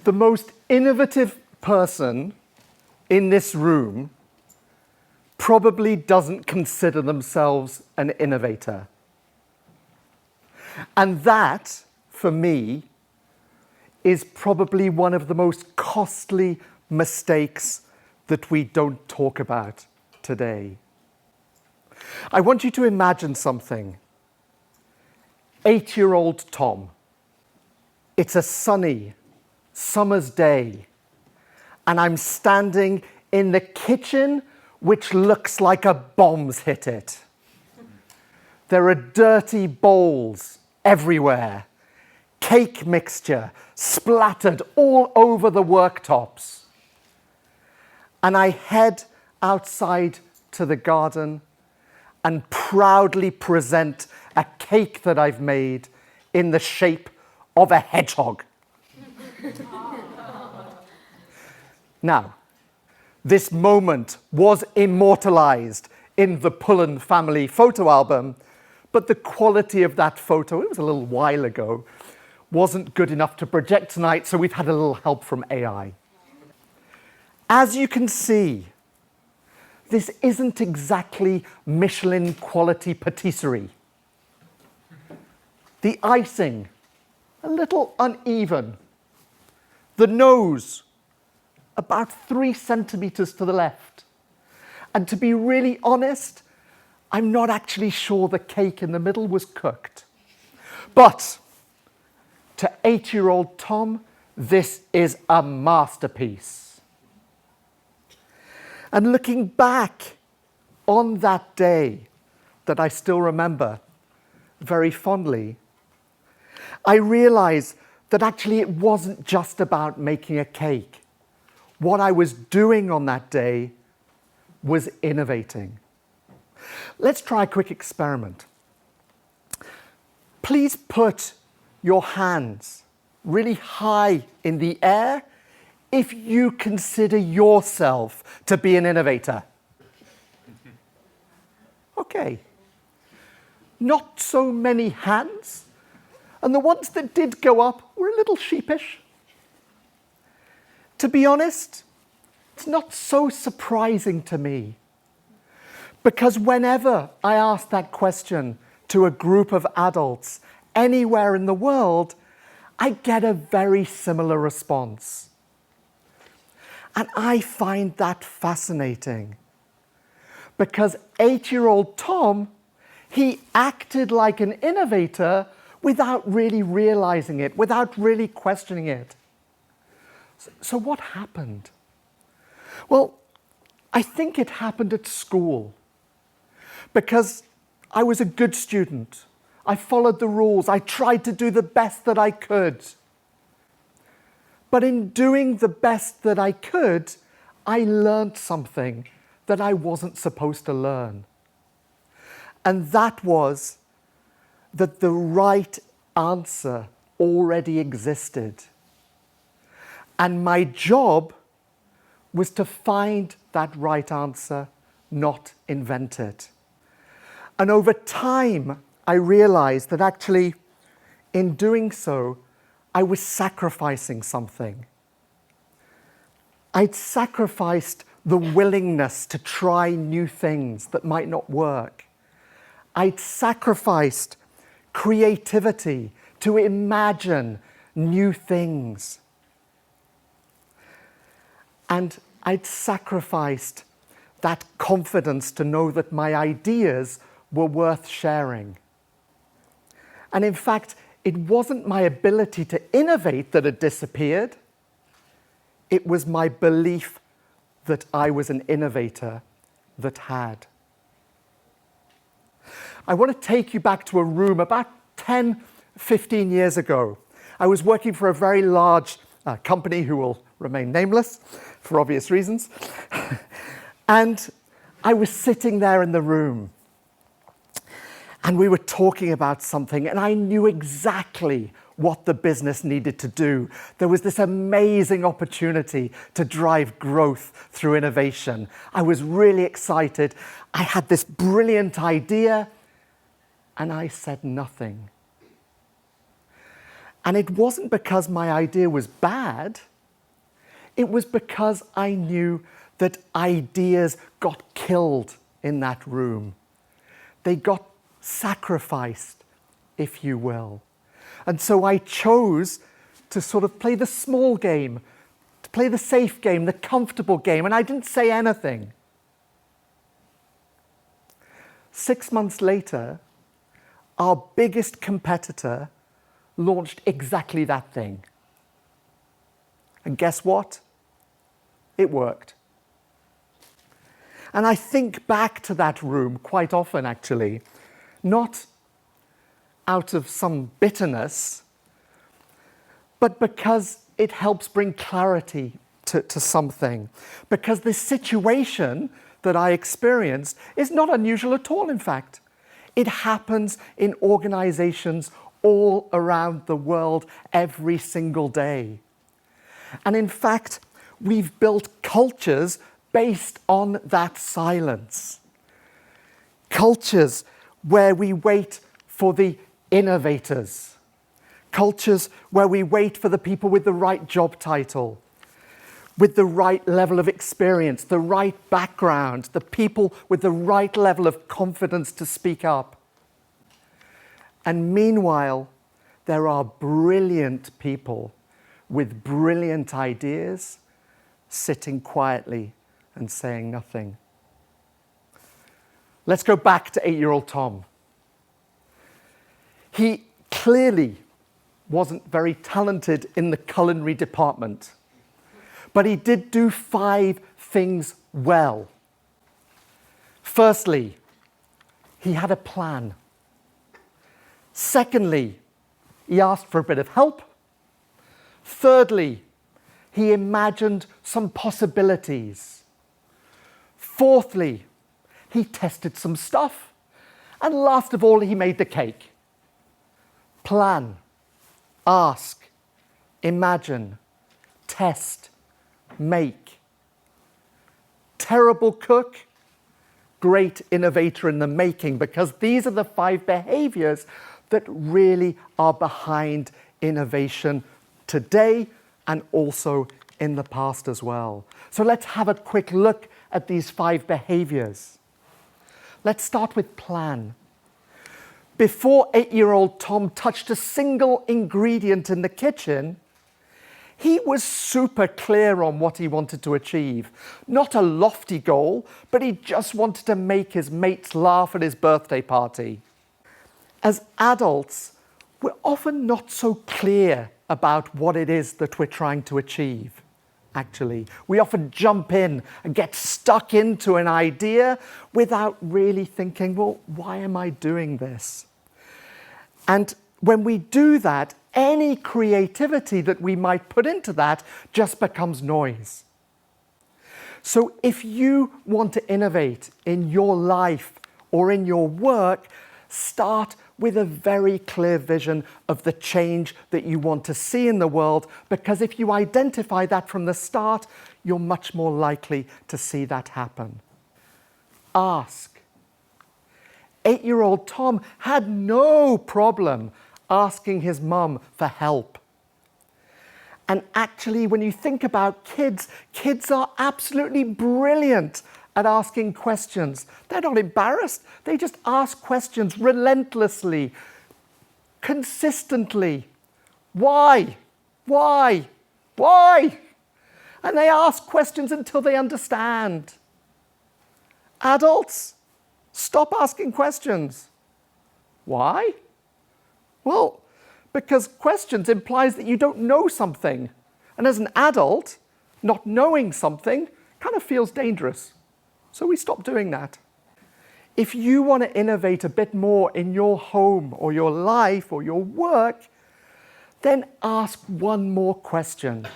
The most innovative person in this room probably doesn't consider themselves an innovator. And that, for me, is probably one of the most costly mistakes that we don't talk about today. I want you to imagine something. 8-year-old Tom. It's a sunny summer's day, and I'm standing in the kitchen, which looks like a bomb's hit it. There are dirty bowls everywhere, cake mixture splattered all over the worktops. And I head outside to the garden and proudly present a cake that I've made in the shape of a hedgehog. Now, this moment was immortalized in the Pullen family photo album, but the quality of that photo, it was a little while ago, wasn't good enough to project tonight, so we've had a little help from AI. As you can see, this isn't exactly Michelin quality patisserie. The icing, a little uneven. The nose, about 3 centimeters to the left. And to be really honest, I'm not actually sure the cake in the middle was cooked. But to 8-year-old Tom, this is a masterpiece. And looking back on that day that I still remember very fondly, I realized that actually it wasn't just about making a cake. What I was doing on that day was innovating. Let's try a quick experiment. Please put your hands really high in the air if you consider yourself to be an innovator. Okay. Not so many hands, and the ones that did go up were a little sheepish. To be honest, it's not so surprising to me, because whenever I ask that question to a group of adults anywhere in the world, I get a very similar response. And I find that fascinating, because 8-year-old Tom, he acted like an innovator without really realizing it, without really questioning it. So what happened? Well, I think it happened at school, because I was a good student. I followed the rules. I tried to do the best that I could. But in doing the best that I could, I learned something that I wasn't supposed to learn. And that was that the right answer already existed. And my job was to find that right answer, not invent it. And over time, I realized that actually, in doing so, I was sacrificing something. I'd sacrificed the willingness to try new things that might not work. I'd sacrificed creativity to imagine new things. And I'd sacrificed that confidence to know that my ideas were worth sharing. And in fact, it wasn't my ability to innovate that had disappeared. It was my belief that I was an innovator that had. I want to take you back to a room about 10, 15 years ago. I was working for a very large company who will remain nameless for obvious reasons. And I was sitting there in the room, and we were talking about something, and I knew exactly what the business needed to do. There was this amazing opportunity to drive growth through innovation. I was really excited. I had this brilliant idea, and I said nothing. And it wasn't because my idea was bad. It was because I knew that ideas got killed in that room. They got sacrificed, if you will. And so I chose to sort of play the small game, to play the safe game, the comfortable game, and I didn't say anything. 6 months later, our biggest competitor launched exactly that thing. And guess what? It worked. And I think back to that room quite often, actually, not out of some bitterness, but because it helps bring clarity to something. Because the situation that I experienced is not unusual at all, in fact. It happens in organizations all around the world every single day. And in fact, we've built cultures based on that silence. Cultures where we wait for the innovators. Cultures where we wait for the people with the right job title, with the right level of experience, the right background, the people with the right level of confidence to speak up. And meanwhile, there are brilliant people with brilliant ideas sitting quietly and saying nothing. Let's go back to 8-year-old Tom. He clearly wasn't very talented in the culinary department, but he did do 5 things well. Firstly, he had a plan. Secondly, he asked for a bit of help. Thirdly, he imagined some possibilities. Fourthly, he tested some stuff. And last of all, he made the cake. Plan, ask, imagine, test, make. Terrible cook, great innovator in the making, because these are the 5 behaviors that really are behind innovation today and also in the past as well. So let's have a quick look at these 5 behaviors. Let's start with plan. Before 8-year-old Tom touched a single ingredient in the kitchen, he was super clear on what he wanted to achieve. Not a lofty goal, but he just wanted to make his mates laugh at his birthday party. As adults, we're often not so clear about what it is that we're trying to achieve, actually. We often jump in and get stuck into an idea without really thinking, well, why am I doing this? And when we do that, any creativity that we might put into that just becomes noise. So if you want to innovate in your life or in your work, start with a very clear vision of the change that you want to see in the world, because if you identify that from the start, you're much more likely to see that happen. Ask. 8-year-old Tom had no problem asking his mum for help. And actually, when you think about kids, kids are absolutely brilliant at asking questions. They're not embarrassed. They just ask questions relentlessly, consistently. Why? Why? Why? And they ask questions until they understand. Adults, stop asking questions. Why? Well, because questions implies that you don't know something. And as an adult, not knowing something kind of feels dangerous. So we stop doing that. If you want to innovate a bit more in your home or your life or your work, then ask one more question.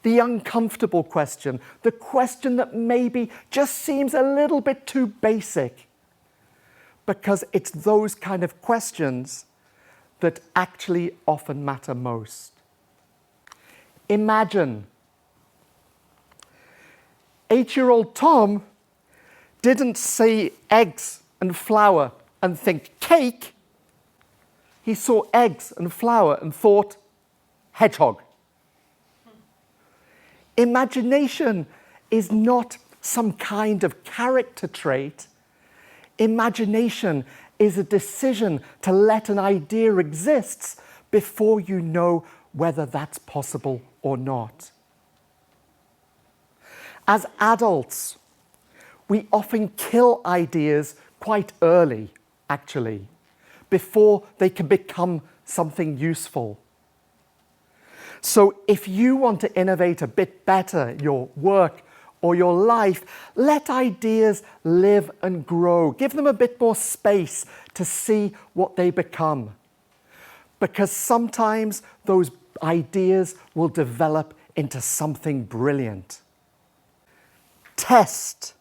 The uncomfortable question, the question that maybe just seems a little bit too basic, because it's those kind of questions that actually often matter most. Imagine 8-year-old Tom didn't see eggs and flour and think cake. He saw eggs and flour and thought hedgehog. Imagination is not some kind of character trait. Imagination is a decision to let an idea exist before you know whether that's possible or not. As adults, we often kill ideas quite early, actually, before they can become something useful. So if you want to innovate a bit better your work or your life, let ideas live and grow. Give them a bit more space to see what they become. Because sometimes those ideas will develop into something brilliant. Test.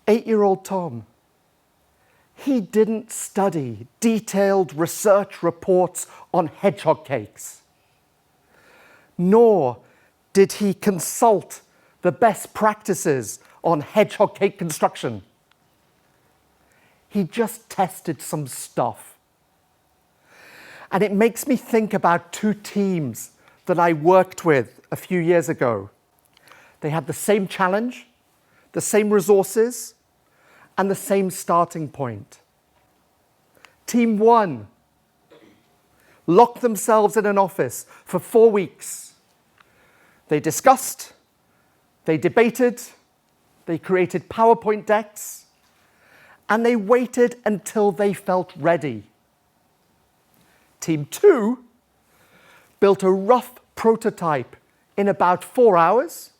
8-year-old Tom, he didn't study detailed research reports on hedgehog cakes, nor did he consult the best practices on hedgehog cake construction. He just tested some stuff. And it makes me think about two teams that I worked with a few years ago. They had the same challenge, the same resources, and the same starting point. Team 1 locked themselves in an office for 4 weeks. They discussed, they debated, they created PowerPoint decks, and they waited until they felt ready. Team 2 built a rough prototype in about 4 hours,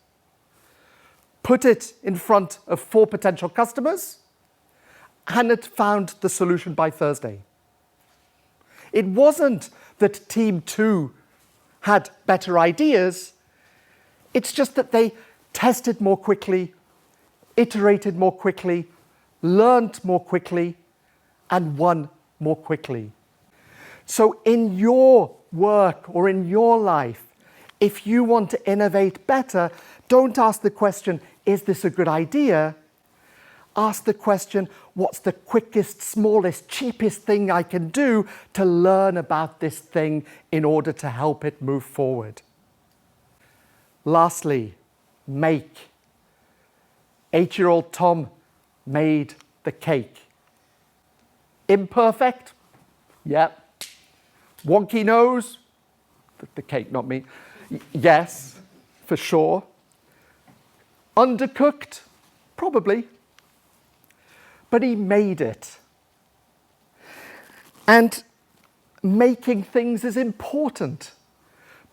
put it in front of 4 potential customers, and had found the solution by Thursday. It wasn't that Team 2 had better ideas, it's just that they tested more quickly, iterated more quickly, learned more quickly, and won more quickly. So in your work or in your life, if you want to innovate better, don't ask the question, is this a good idea? Ask the question, what's the quickest, smallest, cheapest thing I can do to learn about this thing in order to help it move forward? Lastly, make. 8-year-old Tom made the cake. Imperfect? Yep. Wonky nose? The cake, not me. Yes, for sure. Undercooked? Probably. But he made it. And making things is important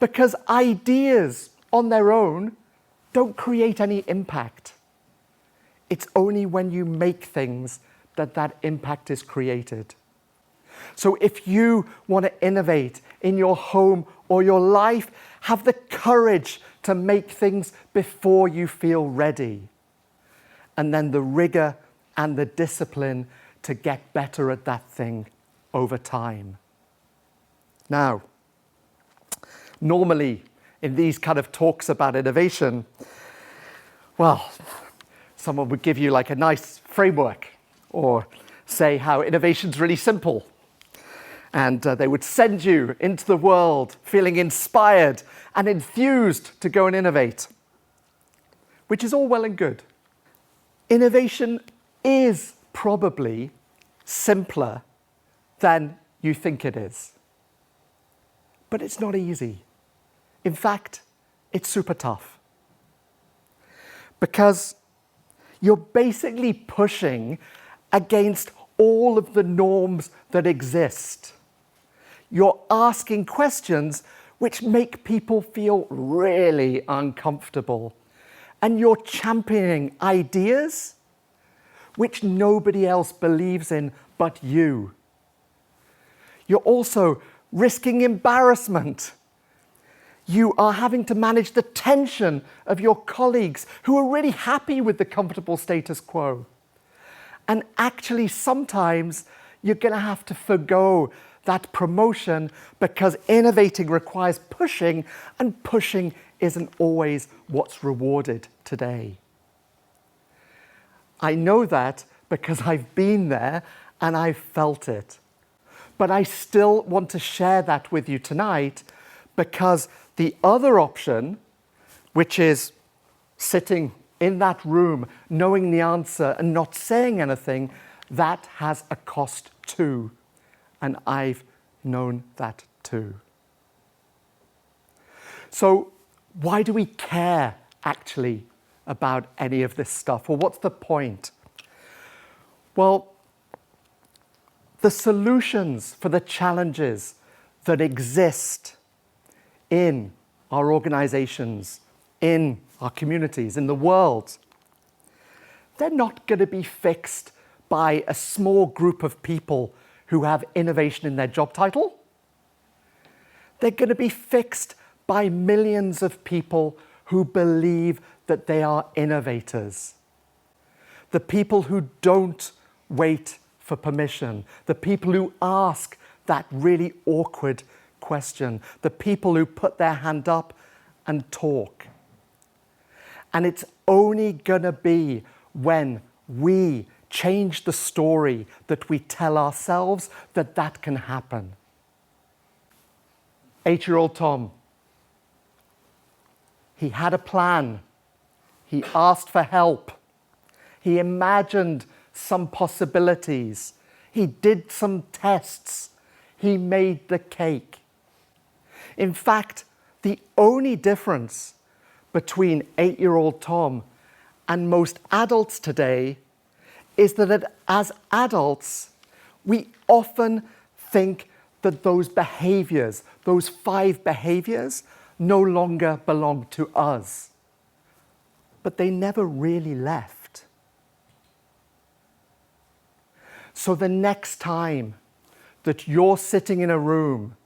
because ideas on their own don't create any impact. It's only when you make things that that impact is created. So if you want to innovate in your home or your life, have the courage to make things before you feel ready. And then the rigor and the discipline to get better at that thing over time. Now, normally in these kind of talks about innovation, well, someone would give you like a nice framework or say how innovation's really simple. And they would send you into the world feeling inspired and enthused to go and innovate, which is all well and good. Innovation is probably simpler than you think it is. But it's not easy. In fact, it's super tough. Because you're basically pushing against all of the norms that exist. You're asking questions which make people feel really uncomfortable. And you're championing ideas which nobody else believes in but you. You're also risking embarrassment. You are having to manage the tension of your colleagues who are really happy with the comfortable status quo. And actually, sometimes you're going to have to forgo that promotion because innovating requires pushing, and pushing isn't always what's rewarded today. I know that because I've been there and I've felt it. But I still want to share that with you tonight Because the other option, which is sitting in that room, knowing the answer and not saying anything, that has a cost too. And I've known that too. So why do we care actually about any of this stuff? Well, what's the point? Well, the solutions for the challenges that exist in our organizations, in our communities, in the world, they're not going to be fixed by a small group of people who have innovation in their job title. They're going to be fixed by millions of people who believe that they are innovators. The people who don't wait for permission, the people who ask that really awkward question, the people who put their hand up and talk. And it's only going to be when we change the story that we tell ourselves that that can happen. 8-year-old Tom, he had a plan. He asked for help. He imagined some possibilities. He did some tests. He made the cake. In fact, the only difference between 8-year-old Tom and most adults today is that as adults, we often think that those behaviors, those 5 behaviors, no longer belong to us. But they never really left. So the next time that you're sitting in a room,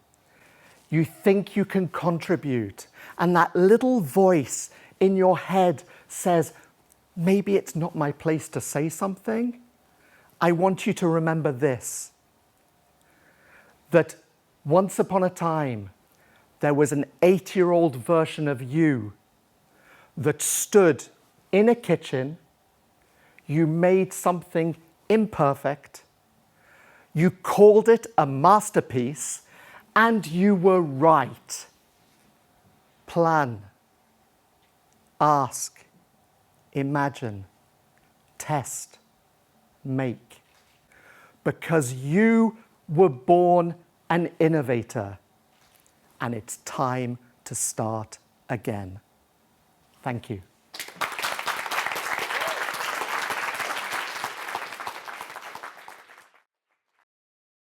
you think you can contribute, and that little voice in your head says, maybe it's not my place to say something, I want you to remember this, that once upon a time, there was an 8-year-old version of you that stood in a kitchen, you made something imperfect, you called it a masterpiece, and you were right. Plan, ask, imagine, test, make. Because you were born an innovator, and it's time to start again. Thank you.